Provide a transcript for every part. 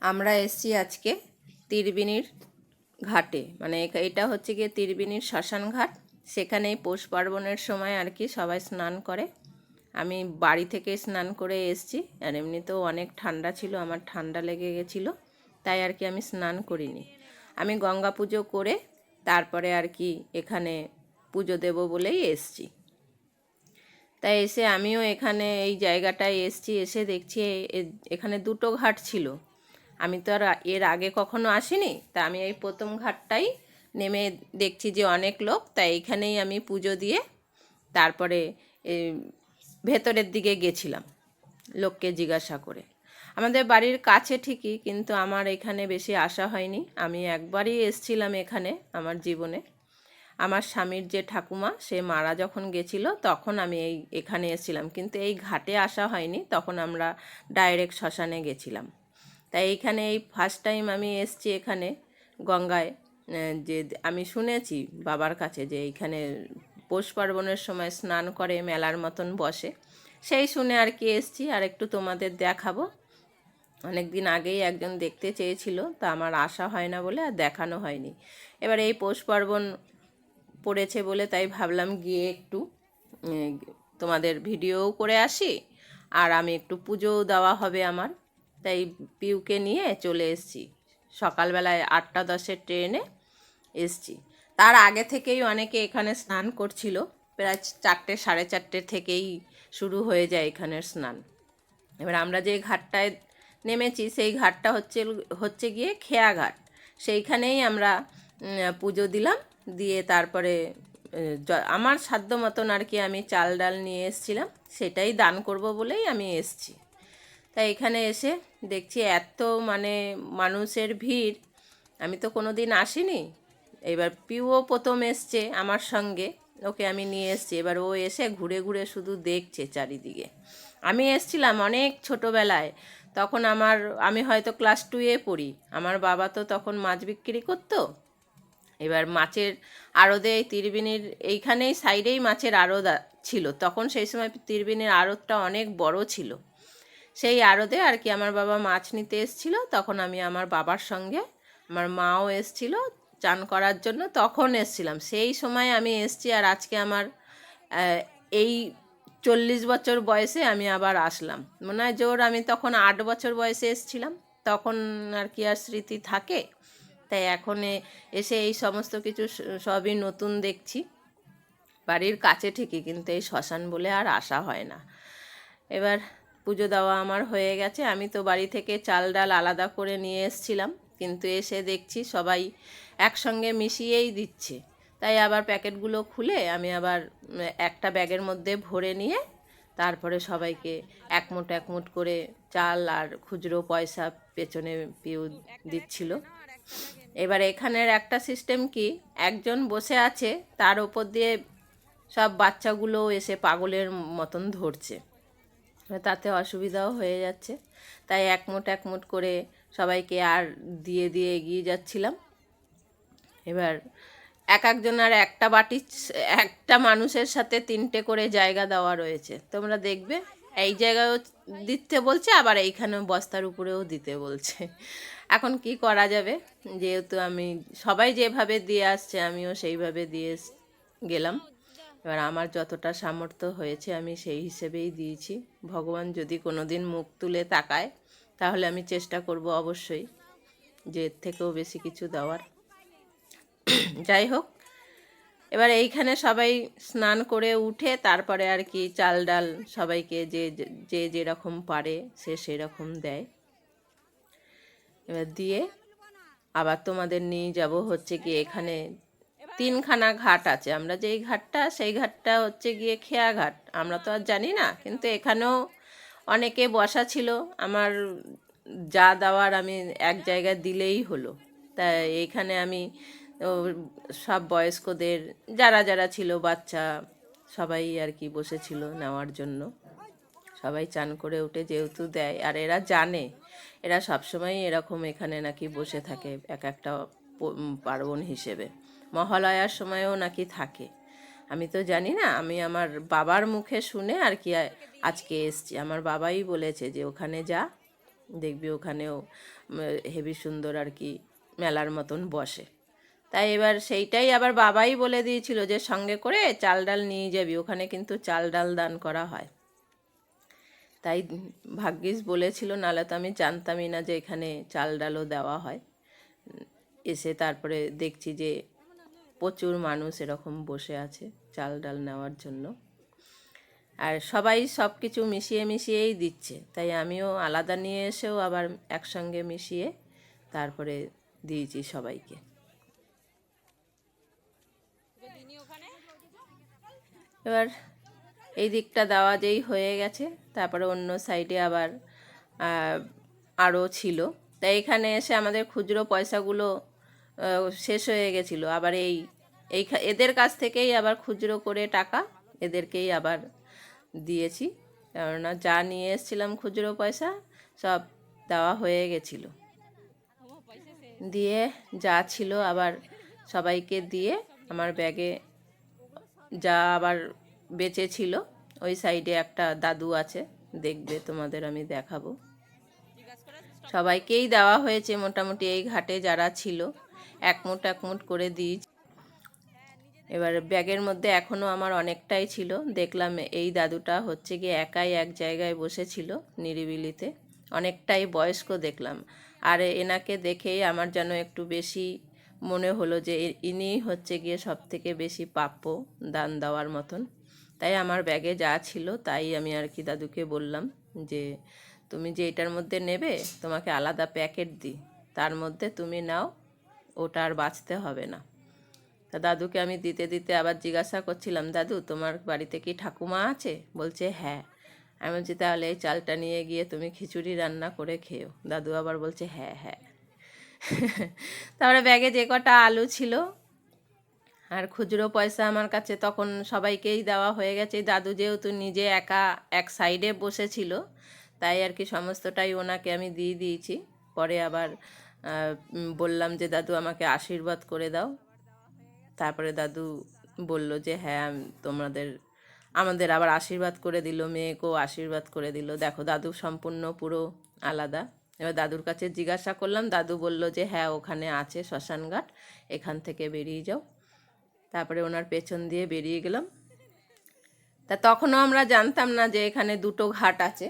আমরা এসেছি আজকে তিরবিনির ঘাটে, মানে এটা হচ্ছে গিয়ে তিরবিনির শ্মশান ঘাট। সেখানেই পৌষ পার্বণের সময় আর কি সবাই স্নান করে। আমি বাড়ি থেকে স্নান করে এসেছি, আর এমনিতেও অনেক ঠান্ডা ছিল, আমার ঠান্ডা লেগে গেছিলো, তাই আর কি আমি স্নান করিনি। আমি গঙ্গা পুজো করে তারপরে আর কি এখানে পুজো দেব বলেই এসেছি। তাই এসে আমিও এখানে এই জায়গাটায় এসেছি, এসে দেখছি এখানে দুটো ঘাট ছিল। আমি তো আর এর আগে কখনো আসিনি, তা আমি এই প্রথম ঘাটটাই নেমে দেখছি যে অনেক লোক, তাই এইখানেই আমি পুজো দিয়ে তারপরে ভেতরের দিকে গেছিলাম লোককে জিজ্ঞাসা করে। আমাদের বাড়ির কাছে ঠিকই, কিন্তু আমার এখানে বেশি আসা হয়নি। আমি একবারই এসছিলাম এখানে আমার জীবনে। আমার স্বামীর যে ঠাকুমা, সে মারা যখন গেছিল তখন আমি এখানে এসেছিলাম, কিন্তু এই ঘাটে আসা হয়নি, তখন আমরা ডাইরেক্ট শ্মশানে গেছিলাম। তাই এইখানে এই ফার্স্ট টাইম আমি এসেছি এখানে গঙ্গায়। যে আমি শুনেছি বাবার কাছে যে এইখানে পৌষ পার্বণের সময় স্নান করে, মেলার মতন বসে, সেই শুনে আর কি এসেছি। আর একটু তোমাদের দেখাবো। অনেক দিন আগেই একজন দেখতে চেয়েছিল, তা আমার আসা হয় না বলে আর দেখানো হয়নি। এবার এই পৌষ পার্বণ পড়েছে বলে তাই ভাবলাম গিয়ে একটু তোমাদের ভিডিওও করে আসি, আর আমি একটু পুজোও দেওয়া হবে আমার। তাই পিউকে নিয়ে চলে এসেছি, সকালবেলায় 8:10 ট্রেনে এসেছি। তার আগে থেকেই অনেকে এখানে স্নান করছিল, প্রায় 4টে 4:30 থেকেই শুরু হয়ে যায় এখানের স্নান। এবার আমরা যে ঘাটটায় নেমেছি সেই ঘাটটা হচ্ছে গিয়ে খেয়া ঘাট। সেইখানেই আমরা পুজো দিলাম, দিয়ে তারপরে আমার সাধ্য মতন আর কি আমি চাল ডাল নিয়ে এসেছিলাম, সেটাই দান করব বলেই আমি এসেছি। তাই এখানে এসে দেখছি এত মানে মানুষের ভিড়, আমি তো কোনো দিন আসিনি। এবার পিউও প্রথম এসছে আমার সঙ্গে, ওকে আমি নিয়ে এসেছি। এবার ও এসে ঘুরে ঘুরে শুধু দেখছে চারিদিকে। আমি এসেছিলাম অনেক ছোটোবেলায়, তখন আমি হয়তো ক্লাস 2-এ পড়ি। আমার বাবা তো তখন মাছ বিক্রি করতো। এবার মাছের আড়তে এই তিরবিনির এইখানেই সাইডেই মাছের আড়ত ছিল, তখন সেই সময় তিরবিনির আড়তটা অনেক বড় ছিল। সেই আড়তে আর কি আমার বাবা মাছ নিতে এসেছিলো, তখন আমি আমার বাবার সঙ্গে, আমার মাও এসেছিলো চান করার জন্য, তখন এসেছিলাম। সেই সময় আমি এসেছি। আর আজকে আমার এই 40 বছর বয়সে আমি আবার আসলাম। মনে হয় জোর আমি তখন 8 বছর বয়সে এসেছিলাম, তখন আর কি আর স্মৃতি থাকে। তাই এখন এসে এই সমস্ত কিছু সবই নতুন দেখছি। বাড়ির কাছে ঠিকই, কিন্তু এই শ্মশান বলে আর আসা হয় না। এবার পুজো দেওয়া আমার হয়ে গেছে। আমি তো বাড়ি থেকে চাল ডাল আলাদা করে নিয়ে এসেছিলাম, কিন্তু এসে দেখছি সবাই একসঙ্গে মিশিয়েই দিচ্ছে। তাই আবার প্যাকেটগুলো খুলে আমি আবার একটা ব্যাগের মধ্যে ভরে নিয়ে তারপরে সবাইকে এক মুঠ করে চাল আর খুচরো পয়সা পেছনে পিউ দিচ্ছিল। এবার এখানের একটা সিস্টেম কি, একজন বসে আছে, তার ওপর দিয়ে সব বাচ্চাগুলো এসে পাগলের মতন ধরছে, তাতে অসুবিধাও হয়ে যাচ্ছে। তাই এক মুঠ করে সবাইকে আর দিয়ে দিয়ে এগিয়ে যাচ্ছিলাম। এবার একজনের একটা বাটি, একটা মানুষের সাথে 3টে করে জায়গা দেওয়া রয়েছে, তোমরা দেখবে। এই জায়গায়ও দিতে বলছে, আবার এইখানেও বস্তার উপরেও দিতে বলছে। এখন কি করা যাবে, যেহেতু আমি সবাই যেভাবে দিয়ে আসছে আমিও সেইভাবে দিয়ে গেলাম। এবার আমার যতটা সামর্থ্য হয়েছে আমি সেই হিসেবেই দিয়েছি। ভগবান যদি কোনো দিন মুখ তুলে তাকায়, তাহলে আমি চেষ্টা করব অবশ্যই যে এর থেকেও বেশি কিছু দেওয়ার। যাই হোক, এবার এইখানে সবাই স্নান করে উঠে তারপরে আর কি চাল ডাল সবাইকে যে যেরকম পারে সে সেরকম দেয়। এবার দিয়ে আবার তোমাদের নিয়ে যাব হচ্ছে কি, এখানে 3খানা ঘাট আছে। আমরা যেই ঘাটটা, সেই ঘাটটা হচ্ছে গিয়ে খেয়া ঘাট। আমরা তো আর জানি না, কিন্তু এখানেও অনেকে বসা ছিল। আমার যা দেওয়ার আমি এক জায়গায় দিলেই হলো। তাই এইখানে আমি সব বয়স্কদের যারা যারা ছিল, বাচ্চা সবাই আর কি বসেছিল নেওয়ার জন্য। সবাই চান করে উঠে যেহেতু দেয়, আর এরা জানে, এরা সবসময় এরকম এখানে নাকি বসে থাকে এক একটা পার্বণ হিসেবে। মহালয়ার সময়ও নাকি থাকে, আমি তো জানি না। আমি আমার বাবার মুখে শুনে আর কি আজকে এসছি। আমার বাবাই বলেছে যে ওখানে যা, দেখবি ওখানেও হেবি সুন্দর আর কি মেলার মতন বসে। তাই এবার সেইটাই আবার বাবাই বলে দিয়েছিল যে সঙ্গে করে চাল ডাল নিয়ে যাবি, ওখানে কিন্তু চাল ডাল দান করা হয়। তাই ভাগ্যিস বলেছিল, নাহলে তো আমি জানতামই না যে এখানে চাল ডালও দেওয়া হয়। এসে তারপরে দেখছি যে প্রচুর মানুষ এরকম বসে আছে চাল ডাল নেওয়ার জন্য। আর সবাই সব কিছু মিশিয়ে মিশিয়েই দিচ্ছে, তাই আমিও আলাদা নিয়ে এসেও আবার একসঙ্গে মিশিয়ে তারপরে দিয়েছি সবাইকে। এবার এই দিকটা দেওয়া যেই হয়ে গেছে, তারপরে অন্য সাইডে আবার আরও ছিল। তাই এখানে এসে আমাদের খুচরো পয়সাগুলো শেষ হয়ে গেছিলো। আবার এই এদের কাছ থেকেই আবার খুচরো করে টাকা এদেরকেই আবার দিয়েছি, কেননা যা নিয়ে এসেছিলাম খুচরো পয়সা সব দেওয়া হয়ে গেছিলো। দিয়ে যা ছিল আবার সবাইকে দিয়ে আমার ব্যাগে যা আবার বেঁচে ছিল, ওই সাইডে একটা দাদু আছে, দেখবে তোমাদের আমি দেখাবো। সবাইকেই দেওয়া হয়েছে মোটামুটি, এই ঘাটে যারা ছিল এক মুঠ করে দিয়েছি। এবার ব্যাগের মধ্যে এখনও আমার অনেকটাই ছিল। দেখলাম এই দাদুটা হচ্ছে গিয়ে একাই এক জায়গায় বসেছিল নিরিবিলিতে, অনেকটাই বয়স্ক দেখলাম। আর এনাকে দেখেই আমার যেন একটু বেশি মনে হলো যে ইনিই হচ্ছে গিয়ে সব থেকে বেশি প্রাপ্য দান দেওয়ার মতন। তাই আমার ব্যাগে যা ছিল তাই আমি আর কি দাদুকে বললাম যে তুমি যে এটার মধ্যে নেবে তোমাকে আলাদা প্যাকেট দিই, তার মধ্যে তুমি নাও, ওটা আর বাঁচতে হবে না। তা দাদুকে আমি দিতে দিতে আবার জিজ্ঞাসা করছিলাম, দাদু তোমার বাড়িতে কি ঠাকুমা আছে? বলছে হ্যাঁ। আমি বলছি তাহলে এই চালটা নিয়ে গিয়ে তুমি খিচুড়ি রান্না করে খেও। দাদু আবার বলছে হ্যাঁ হ্যাঁ। তারপরে ব্যাগে যে কটা আলু ছিল আর খুচরো পয়সা আমার কাছে তখন সবাইকেই দেওয়া হয়ে গেছে। দাদু যেহেতু নিজে একা এক সাইডে বসেছিল, তাই আর কি সমস্তটাই ওনাকে আমি দিয়ে দিয়েছি। পরে আবার বললাম যে দাদু আমাকে আশীর্বাদ করে দাও। তারপরে দাদু বলল যে হ্যাঁ আমাদের আবার আশীর্বাদ করে দিল, মেয়েকেও আশীর্বাদ করে দিল। দেখো দাদু সম্পূর্ণ পুরো আলাদা। এবার দাদুর কাছে জিজ্ঞাসা করলাম, দাদু বলল যে হ্যাঁ ওখানে আছে শ্মশানঘাট, এখান থেকে বেরিয়ে যাও। তারপরে ওনার পেছন দিয়ে বেরিয়ে গেলাম। তা তখনও আমরা জানতাম না যে এখানে দুটো ঘাট আছে।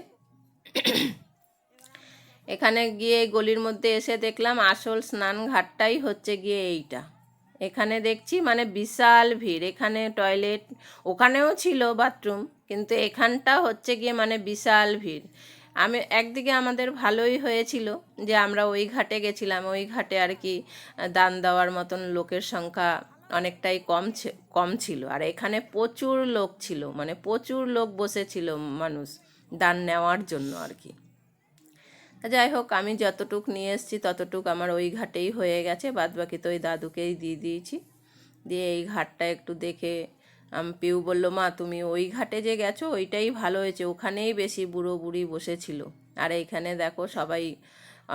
এখানে গিয়ে গলির মধ্যে এসে দেখলাম আসল স্নান ঘাটটাই হচ্ছে গিয়ে এইটা। এখানে দেখছি মানে বিশাল ভিড়, এখানে টয়লেট, ওখানেও ছিল বাথরুম, কিন্তু এখানটা হচ্ছে গিয়ে মানে বিশাল ভিড়। একদিকে আমাদের ভালোই হয়েছিল যে আমরা ওই ঘাটে গেছিলাম, ওই ঘাটে আর কি দান দেওয়ার মতন লোকের সংখ্যা অনেকটাই কম ছিল। আর এখানে প্রচুর লোক ছিল, মানে প্রচুর লোক বসেছিল মানুষ দান নেওয়ার জন্য আর কি। যাই হোক, আমি যতটুক নিয়ে এসেছি ততটুক আমার ওই ঘাটেই হয়ে গেছে, বাদবাকি তো ওই দাদুকেই দিয়ে দিয়েছি। দিয়ে এই ঘাটটা একটু দেখে পিউ বলল, মা তুমি ওই ঘাটে যে গেছো ওইটাই ভালো হয়েছে, ওখানেই বেশি বুড়ো বুড়ি বসেছিল। আর এইখানে দেখো সবাই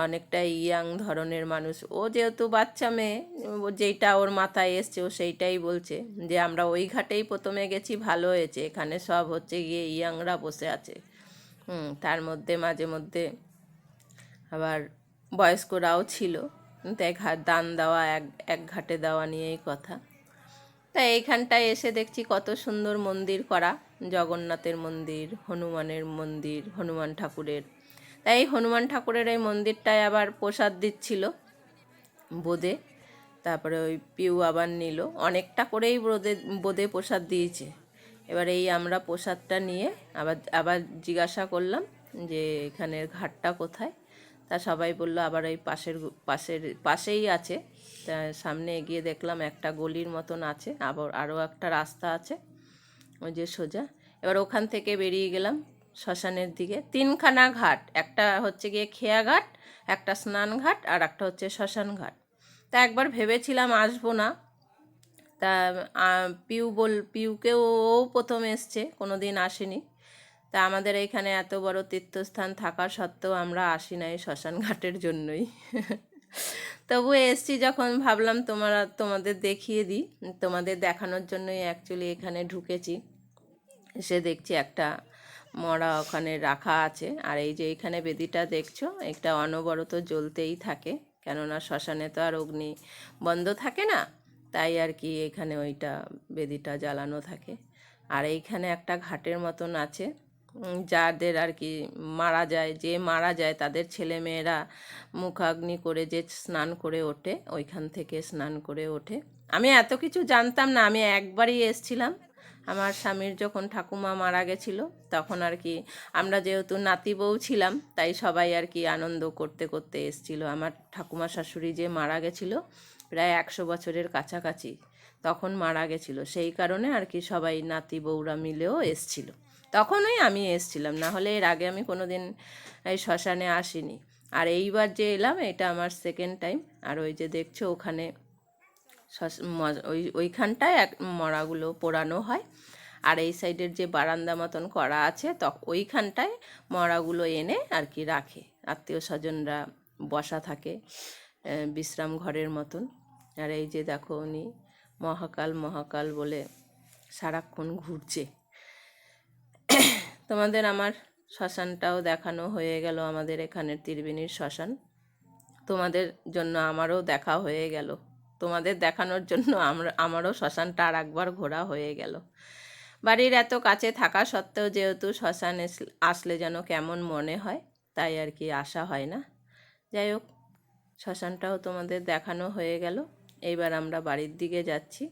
অনেকটা ইয়াং ধরনের মানুষ। ও যেহেতু বাচ্চা মেয়ে, যেইটা ওর মাথায় এসছে ও সেইটাই বলছে যে আমরা ওই ঘাটেই প্রথমে গেছি, ভালো হয়েছে, এখানে সব হচ্ছে গিয়ে ইয়াংরা বসে আছে। তার মধ্যে মাঝে মধ্যে আবার বয়স্করাও ছিল, কিন্তু দান দেওয়া এক ঘাটে দেওয়া নিয়েই কথা। তাই এইখানটায় এসে দেখছি কত সুন্দর মন্দির করা, জগন্নাথের মন্দির, হনুমানের মন্দির, হনুমান ঠাকুরের। তাই এই হনুমান ঠাকুরের এই মন্দিরটায় আবার প্রসাদ দিচ্ছিল বোঁদে। তারপরে ওই পিউ আবার নিল, অনেকটা করেই বোঁদে প্রসাদ দিয়েছে। এবার এই আমরা প্রসাদটা নিয়ে আবার জিজ্ঞাসা করলাম যে এখানের ঘাটটা কোথায়। তা সবাই বললো আবার ওই পাশেই আছে। তা সামনে এগিয়ে দেখলাম একটা গলির মতন আছে, আবার আরও একটা রাস্তা আছে ওই যে সোজা। এবার ওখান থেকে বেরিয়ে গেলাম শ্মশানের দিকে। তিনখানা ঘাট, একটা হচ্ছে গিয়ে খেয়া ঘাট, একটা স্নান ঘাট, আর একটা হচ্ছে শ্মশান ঘাট। তা একবার ভেবেছিলাম আসবো না, তা পিউকেও প্রথম এসছে, কোনো দিন আসেনি। তা আমাদের এইখানে এত বড় তীর্থস্থান থাকা সত্ত্বেও আমরা আসি না এই শ্মশান ঘাটের জন্যই। তবু এসছি যখন ভাবলাম তোমাদের দেখিয়ে দিই, তোমাদের দেখানোর জন্যই অ্যাকচুয়ালি এখানে ঢুকেছি। এসে দেখছি একটা মরা ওখানে রাখা আছে। আর এই যে এইখানে বেদিটা দেখছো, এটা অনবরত জ্বলতেই থাকে, কেননা শ্মশানে তো আর অগ্নি বন্ধ থাকে না, তাই আর কি এখানে ওইটা বেদিটা জ্বালানো থাকে। আর এইখানে একটা ঘাটের মতন আছে, যাদের আর কি মারা যায়, যে মারা যায় তাদের ছেলেমেয়েরা মুখাগ্নি করে যে স্নান করে ওঠে, ওইখান থেকে স্নান করে ওঠে। আমি এত কিছু জানতাম না, আমি একবারই এসছিলাম আমার স্বামীর যখন ঠাকুমা মারা গেছিলো, তখন আর কি আমরা যেহেতু নাতি বউ ছিলাম, তাই সবাই আর কি আনন্দ করতে করতে এসছিল। আমার ঠাকুমা শাশুড়ি যে মারা গেছিলো প্রায় 100 বছরের কাছাকাছি, তখন মারা গেছিলো, সেই কারণে আর কি সবাই নাতি বউরা মিলেও এসছিল। তখনই আমি এসছিলাম, না হলে এর আগে আমি কোনো দিন এই শ্মশানে আসিনি। আর এইবার যে এলাম, এটা আমার সেকেন্ড টাইম। আর ওই যে দেখছো ওখানে ওইখানটায় মরাগুলো পোড়ানো হয়। আর এই সাইডের যে বারান্দা মতন করা আছে, ওইখানটায় মরাগুলো এনে আর কি রাখে, আত্মীয় স্বজনরা বসা থাকে বিশ্রাম ঘরের মতন। আর এই যে দেখো উনি মহাকাল মহাকাল বলে সারাক্ষণ ঘুরছে। তোমাদের আমার শ্মশানটাও দেখানো হয়ে গেল, আমাদের এখানের ত্রিবেণীর শ্মশান। তোমাদের জন্য আমারও দেখা হয়ে গেল, তোমাদের দেখানোর জন্য আমারও শ্মশানটা আর একবার ঘোরা হয়ে গেল। বাড়ির এত কাছে থাকা সত্ত্বেও যেহেতু শ্মশান আসলে যেন কেমন মনে হয়, তাই আর কি আসা হয় না। যাই হোক, শ্মশানটাও তোমাদের দেখানো হয়ে গেল। এইবার আমরা বাড়ির দিকে যাচ্ছি।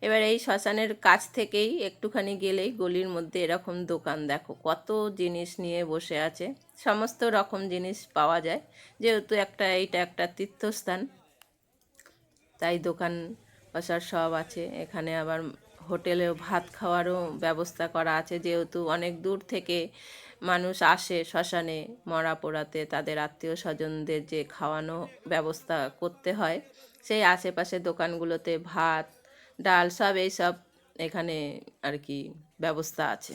এবার এই শ্মশানের কাছ থেকেই একটুখানি গেলেই গলির মধ্যে এরকম দোকান, দেখো কত জিনিস নিয়ে বসে আছে, সমস্ত রকম জিনিস পাওয়া যায়। যেহেতু এইটা একটা তীর্থস্থান, তাই দোকান বসার সব আছে। এখানে আবার হোটেলেও ভাত খাওয়ারও ব্যবস্থা করা আছে, যেহেতু অনেক দূর থেকে মানুষ আসে শ্মশানে মরা পোড়াতে, তাদের আত্মীয় স্বজনদের যে খাওয়ানো ব্যবস্থা করতে হয়, সেই আশেপাশে দোকানগুলোতে ভাত ডাল সব এইসব এখানে আর কি ব্যবস্থা আছে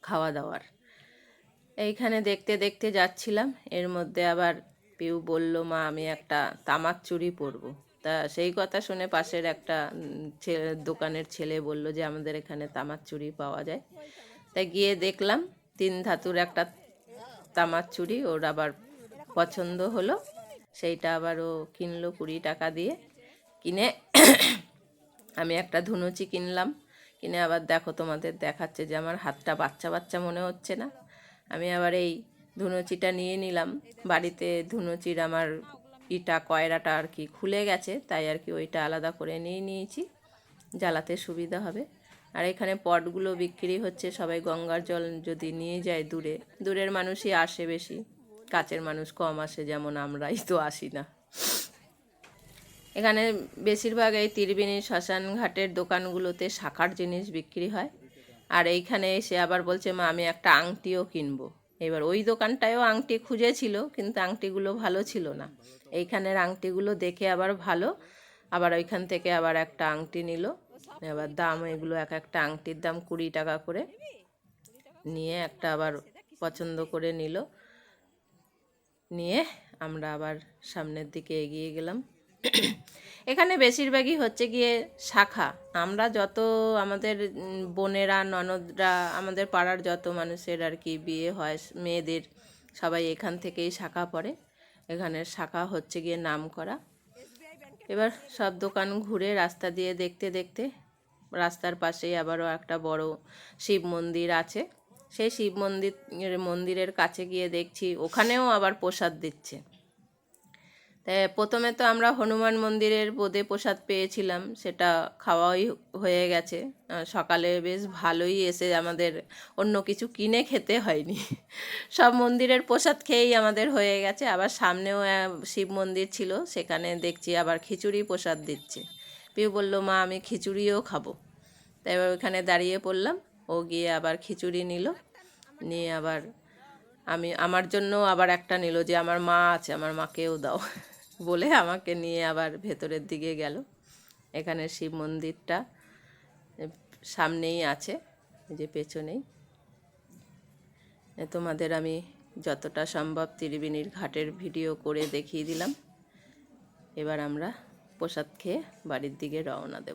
খাওয়া দাওয়ার। এইখানে দেখতে দেখতে যাচ্ছিলাম, এর মধ্যে আবার পিউ বলল, মা আমি একটা তামাক চুড়ি পরবো। তা সেই কথা শুনে পাশের একটা দোকানের ছেলে বলল যে আমাদের এখানে তামাক চুড়ি পাওয়া যায়। তাই গিয়ে দেখলাম 3 ধাতুর একটা তামাক চুড়ি, ওর আবার পছন্দ হলো, সেইটা আবার ও কিনলো 20 টাকা দিয়ে। কিনে আমি একটা ধুনুচি কিনলাম, কিনে আবার দেখো তোমাদের দেখাচ্ছে যে আমার হাতটা বাচ্চা বাচ্চা মনে হচ্ছে না। আমি আবার এই ধুনুচিটা নিয়ে নিলাম বাড়িতে। ধুনুচির আমার কয়রাটা আর কি খুলে গেছে, তাই আর কি ওইটা আলাদা করে নিয়ে নিয়েছি, জ্বালাতে সুবিধা হবে। আর এখানে পটগুলো বিক্রি হচ্ছে, সবাই গঙ্গার জল যদি নিয়ে যায়, দূরের মানুষই আসে বেশি, কাছের মানুষ কম আসে, যেমন আমরাই তো আসি না। এখানে বেশিরভাগ এই ত্রিবেণী শ্মশান ঘাটের দোকানগুলোতে শাখার জিনিস বিক্রি হয়। আর এইখানে এসে আবার বলছে, মা আমি একটা আংটিও কিনবো। এবার ওই দোকানটায়ও আংটি খুঁজেছিল, কিন্তু আংটিগুলো ভালো ছিল না। এইখানের আংটিগুলো দেখে আবার ভালো, আবার ওইখান থেকে আবার একটা আংটি নিল। এবার দাম এগুলো এক একটা আংটির দাম 20 টাকা করে নিয়ে একটা আবার পছন্দ করে নিল। নিয়ে আমরা আবার সামনের দিকে এগিয়ে গেলাম। এখানে বেশিরভাগই হচ্ছে গিয়ে শাখা। আমরা যত আমাদের বোনেরা ননদরা, আমাদের পাড়ার যত মানুষের আর কি বিয়ে হয় মেয়েদের, সবাই এখান থেকেই শাখা পড়ে। এখানের শাখা হচ্ছে গিয়ে নাম করা। এবার সব দোকান ঘুরে রাস্তা দিয়ে দেখতে দেখতে, রাস্তার পাশেই আবারও একটা বড় শিব মন্দির আছে। সেই শিব মন্দিরের কাছে গিয়ে দেখছি ওখানেও আবার প্রসাদ দিচ্ছে। তাই প্রথমে তো আমরা হনুমান মন্দিরের বোঁদে প্রসাদ পেয়েছিলাম, সেটা খাওয়াই হয়ে গেছে। সকালে বেশ ভালোই এসে আমাদের অন্য কিছু কিনে খেতে হয়নি, সব মন্দিরের প্রসাদ খেয়েই আমাদের হয়ে গেছে। আবার সামনেও শিব মন্দির ছিল, সেখানে দেখছি আবার খিচুড়ি প্রসাদ দিচ্ছে। পিউ বলল, মা আমি খিচুড়িও খাবো। তাই এবার ওইখানে দাঁড়িয়ে পড়লাম, ও গিয়ে আবার খিচুড়ি নিল, নিয়ে আবার আমার জন্য আবার একটা নিল, যে আমার মা আছে, আমার মাকেও দাও বলে আমাকে নিয়ে আবার ভেতরের দিকে গেল। এখানে শিব মন্দিরটা সামনেই আছে, যে পেছনেই। তোমাদের আমি যতটা সম্ভব ত্রিবেণীর ঘাটের ভিডিও করে দেখিয়ে দিলাম। এবার আমরা প্রসাদ খেয়ে বাড়ির দিকে রওনা দেব।